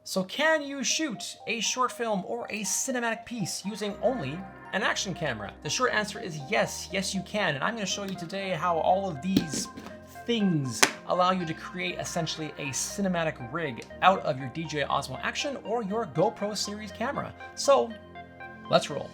So can you shoot a short film or a cinematic piece using only an action camera? The short answer is yes, yes you can. And I'm gonna show you today how all of these things allow you to create essentially a cinematic rig out of your DJI Osmo Action or your GoPro series camera. So let's roll.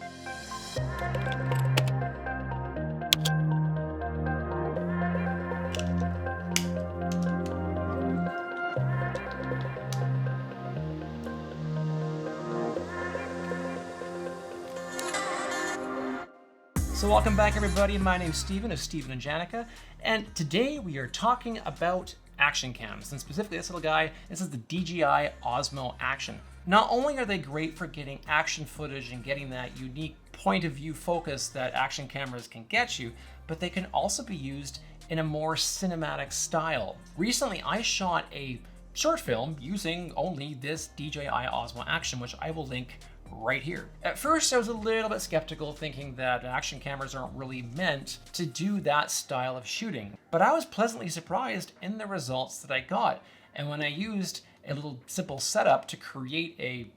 So welcome back everybody, my name's Steven of Steven and JANAKA, and today we are talking about action cams, and specifically this little guy. This is the DJI Osmo Action. Not only are they great for getting action footage and getting that unique point of view focus that action cameras can get you, but they can also be used in a more cinematic style. Recently I shot a short film using only this DJI Osmo Action, which I will link right here. At first I was a little bit skeptical, thinking that action cameras aren't really meant to do that style of shooting, but I was pleasantly surprised in the results that I got. And when I used a little simple setup to create a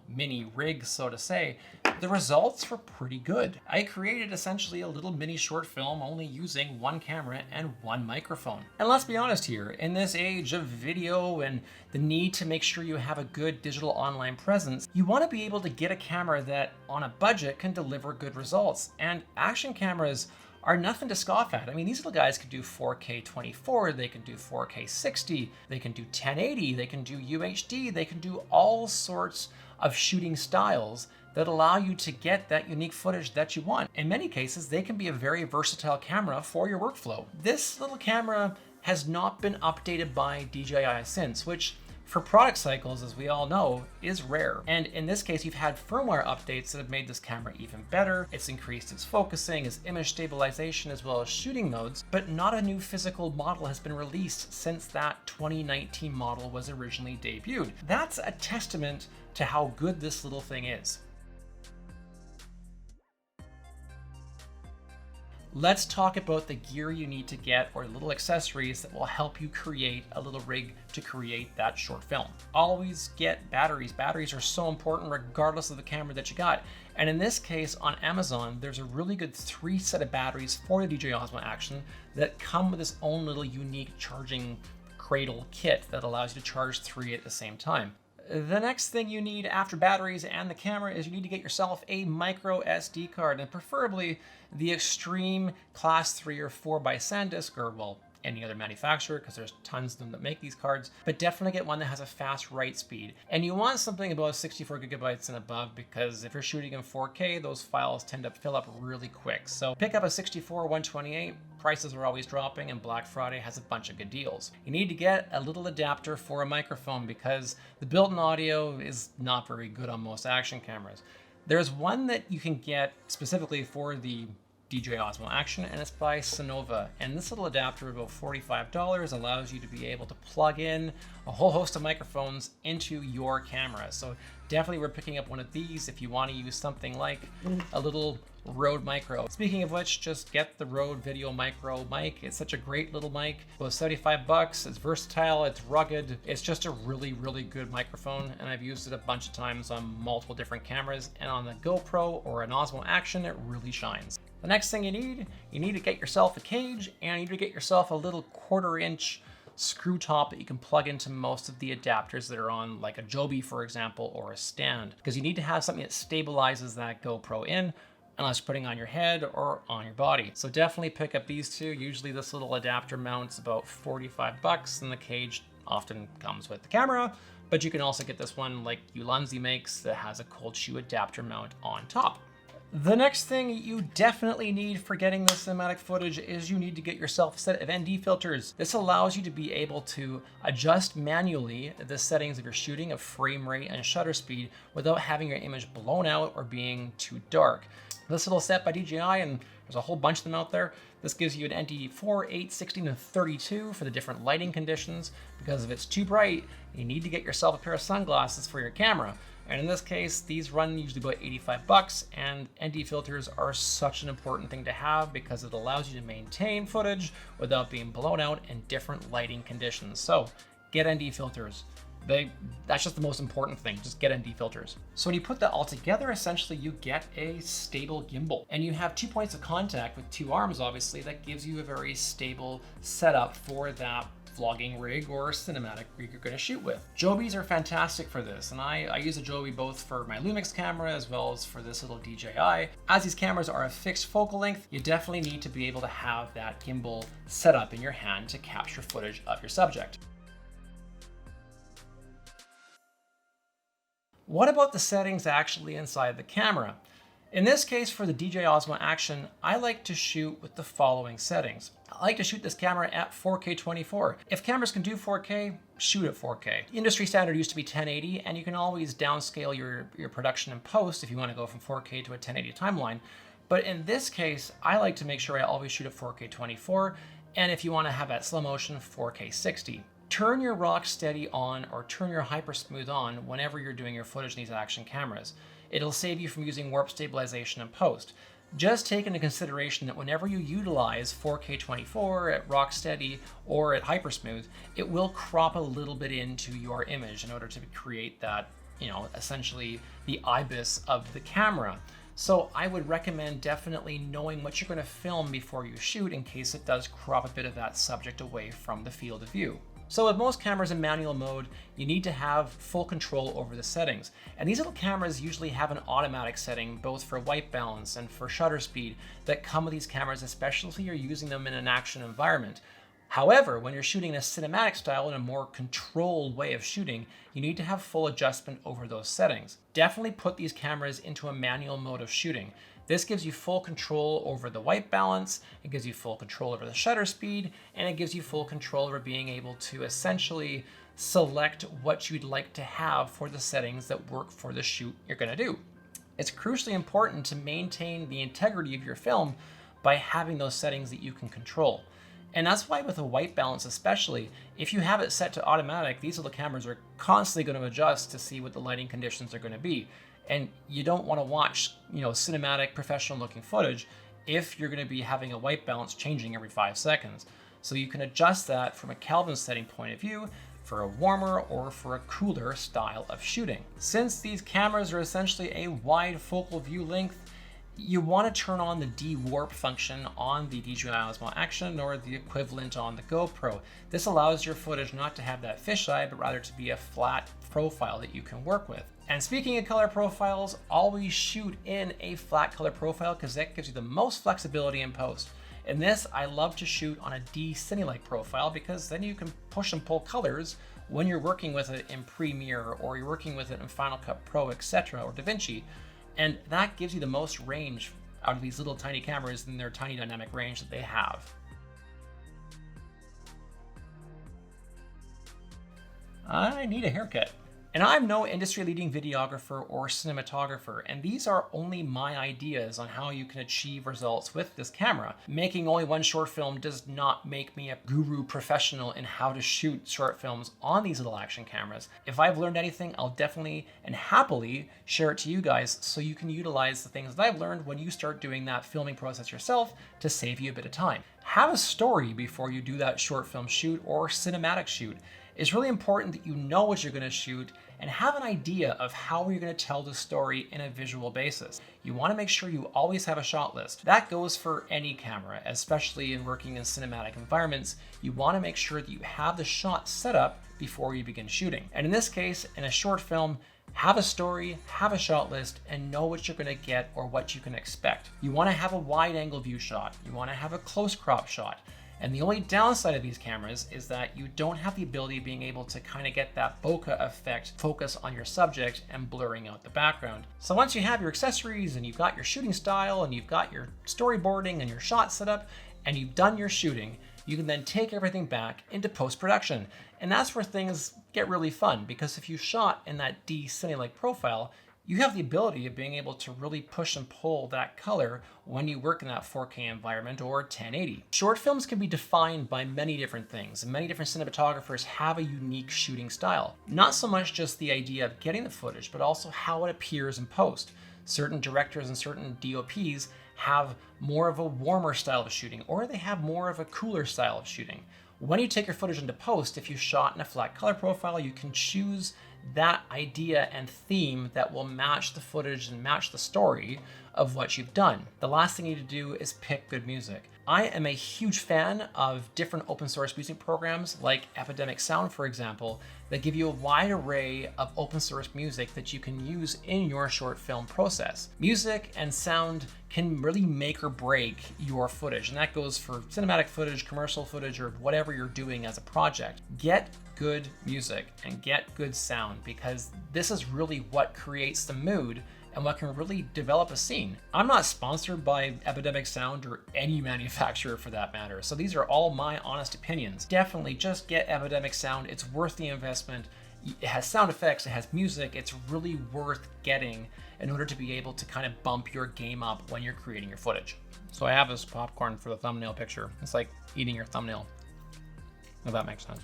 mini rig, so to say, the results were pretty good. I created essentially a little mini short film only using one camera and one microphone. And let's be honest here, in this age of video and the need to make sure you have a good digital online presence, you want to be able to get a camera that on a budget can deliver good results. And action cameras are nothing to scoff at. I mean, these little guys can do 4K 24, they can do 4K 60, they can do 1080, they can do UHD, they can do all sorts of shooting styles that allow you to get that unique footage that you want. In many cases, they can be a very versatile camera for your workflow. This little camera has not been updated by DJI since, which for product cycles, as we all know, is rare. And in this case, you've had firmware updates that have made this camera even better. It's increased its focusing, its image stabilization, as well as shooting modes, but not a new physical model has been released since that 2019 model was originally debuted. That's a testament to how good this little thing is. Let's talk about the gear you need to get, or little accessories that will help you create a little rig to create that short film. Always get batteries. Batteries are so important regardless of the camera that you got. And in this case on Amazon, there's a really good 3 set of batteries for the DJI Osmo Action that come with its own little unique charging cradle kit that allows you to charge 3 at the same time. The next thing you need after batteries and the camera is you need to get yourself a micro SD card, and preferably the Extreme Class 3 or 4 by SanDisk, or well, any other manufacturer, because there's tons of them that make these cards, but definitely get one that has a fast write speed. And you want something about 64 gigabytes and above, because if you're shooting in 4K, those files tend to fill up really quick. So pick up a 64 128, prices are always dropping, and Black Friday has a bunch of good deals. You need to get a little adapter for a microphone because the built-in audio is not very good on most action cameras. There's one that you can get specifically for the DJI Osmo Action, and it's by CYNOVA. And this little adapter, about $45, allows you to be able to plug in a whole host of microphones into your camera. So definitely we're picking up one of these if you want to use something like a little Rode Micro. Speaking of which, just get the Rode Video Micro mic. It's such a great little mic. About 75 bucks. It's versatile, it's rugged. It's just a really, really good microphone, and I've used it a bunch of times on multiple different cameras, and on the GoPro or an Osmo Action, it really shines. The next thing you need to get yourself a cage, and you need to get yourself a little 1/4 inch screw top that you can plug into most of the adapters that are on, like a Joby, for example, or a stand, because you need to have something that stabilizes that GoPro in, unless you're putting on your head or on your body. So definitely pick up these two. Usually this little adapter mounts about 45 bucks, and the cage often comes with the camera, but you can also get this one like Ulanzi makes that has a cold shoe adapter mount on top. The next thing you definitely need for getting this cinematic footage is you need to get yourself a set of ND filters. This allows you to be able to adjust manually the settings of your shooting of frame rate and shutter speed without having your image blown out or being too dark. This little set by DJI, and there's a whole bunch of them out there, this gives you an ND4, 8, 16, and 32 for the different lighting conditions, because if it's too bright, you need to get yourself a pair of sunglasses for your camera. And in this case, these run usually about 85 bucks, and ND filters are such an important thing to have because it allows you to maintain footage without being blown out in different lighting conditions. So get ND filters. That's just the most important thing, just get ND filters. So when you put that all together, essentially you get a stable gimbal. And you have 2 points of contact with 2 arms, obviously, that gives you a very stable setup for that vlogging rig or cinematic rig you're going to shoot with. Jobies are fantastic for this, and I use a Joby both for my Lumix camera as well as for this little DJI. As these cameras are a fixed focal length, you definitely need to be able to have that gimbal set up in your hand to capture footage of your subject. What about the settings actually inside the camera? In this case, for the DJI Osmo Action, I like to shoot with the following settings. I like to shoot this camera at 4K 24. If cameras can do 4K, shoot at 4K. Industry standard used to be 1080, and you can always downscale your production in post if you want to go from 4K to a 1080 timeline. But in this case, I like to make sure I always shoot at 4K 24, and if you want to have that slow motion, 4K 60. Turn your rock steady on or turn your hyper smooth on whenever you're doing your footage in these action cameras. It'll save you from using warp stabilization in post. Just take into consideration that whenever you utilize 4K 24 at rock steady or at hyper smooth, it will crop a little bit into your image in order to create that, essentially the ibis of the camera. So I would recommend definitely knowing what you're going to film before you shoot in case it does crop a bit of that subject away from the field of view. So with most cameras in manual mode, you need to have full control over the settings. And these little cameras usually have an automatic setting, both for white balance and for shutter speed, that come with these cameras, especially if you're using them in an action environment. However, when you're shooting in a cinematic style in a more controlled way of shooting, you need to have full adjustment over those settings. Definitely put these cameras into a manual mode of shooting. This gives you full control over the white balance, it gives you full control over the shutter speed, and it gives you full control over being able to essentially select what you'd like to have for the settings that work for the shoot you're going to do. It's crucially important to maintain the integrity of your film by having those settings that you can control. And that's why with a white balance especially, if you have it set to automatic, these little cameras are constantly going to adjust to see what the lighting conditions are going to be. And you don't want to watch, cinematic, professional looking footage if you're going to be having a white balance changing every 5 seconds. So you can adjust that from a Kelvin setting point of view for a warmer or for a cooler style of shooting. Since these cameras are essentially a wide focal view length, you want to turn on the de-warp function on the DJI Osmo Action or the equivalent on the GoPro. This allows your footage not to have that fisheye, but rather to be a flat profile that you can work with. And speaking of color profiles, always shoot in a flat color profile because that gives you the most flexibility in post. In this, I love to shoot on a D-Cine-like profile because then you can push and pull colors when you're working with it in Premiere or you're working with it in Final Cut Pro, etc., or DaVinci. And that gives you the most range out of these little tiny cameras in their tiny dynamic range that they have. I need a haircut. And I'm no industry-leading videographer or cinematographer, and these are only my ideas on how you can achieve results with this camera. Making only one short film does not make me a guru professional in how to shoot short films on these little action cameras. If I've learned anything, I'll definitely and happily share it to you guys so you can utilize the things that I've learned when you start doing that filming process yourself to save you a bit of time. Have a story before you do that short film shoot or cinematic shoot. It's really important that you know what you're going to shoot and have an idea of how you're going to tell the story in a visual basis. You want to make sure you always have a shot list. That goes for any camera, especially in working in cinematic environments. You want to make sure that you have the shot set up before you begin shooting. And in this case, in a short film, have a story, have a shot list, and know what you're going to get or what you can expect. You want to have a wide angle view shot. You want to have a close crop shot. And the only downside of these cameras is that you don't have the ability of being able to kind of get that bokeh effect, focus on your subject and blurring out the background. So once you have your accessories and you've got your shooting style and you've got your storyboarding and your shot set up and you've done your shooting, you can then take everything back into post-production. And that's where things get really fun, because if you shot in that D-Cine-like profile, you have the ability of being able to really push and pull that color when you work in that 4K environment or 1080. Short films can be defined by many different things, and many different cinematographers have a unique shooting style. Not so much just the idea of getting the footage, but also how it appears in post. Certain directors and certain DOPs have more of a warmer style of shooting, or they have more of a cooler style of shooting. When you take your footage into post, if you shot in a flat color profile, you can choose that idea and theme that will match the footage and match the story of what you've done. The last thing you need to do is pick good music. I am a huge fan of different open source music programs like Epidemic Sound, for example, that give you a wide array of open source music that you can use in your short film process. Music and sound can really make or break your footage, and that goes for cinematic footage, commercial footage, or whatever you're doing as a project. Get good music and get good sound, because this is really what creates the mood and what can really develop a scene. I'm not sponsored by Epidemic Sound or any manufacturer for that matter, so these are all my honest opinions. Definitely just get Epidemic Sound. It's worth the investment. It has sound effects, it has music. It's really worth getting in order to be able to kind of bump your game up when you're creating your footage. So I have this popcorn for the thumbnail picture. It's like eating your thumbnail, if that makes sense.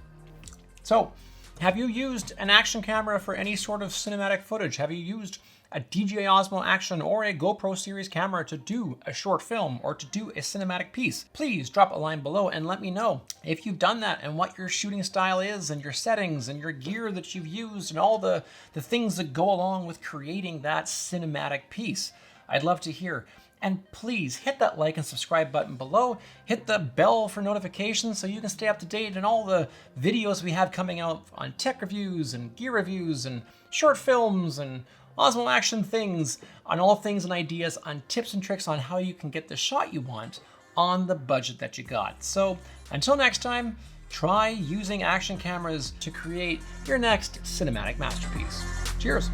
So, have you used an action camera for any sort of cinematic footage? Have you used a DJI Osmo Action or a GoPro series camera to do a short film or to do a cinematic piece? Please drop a line below and let me know if you've done that and what your shooting style is and your settings and your gear that you've used and all the things that go along with creating that cinematic piece. I'd love to hear. And please hit that like and subscribe button below. Hit the bell for notifications so you can stay up to date on all the videos we have coming out on tech reviews and gear reviews and short films and Osmo Action things, on all things and ideas, on tips and tricks on how you can get the shot you want on the budget that you got. So until next time, try using action cameras to create your next cinematic masterpiece. Cheers.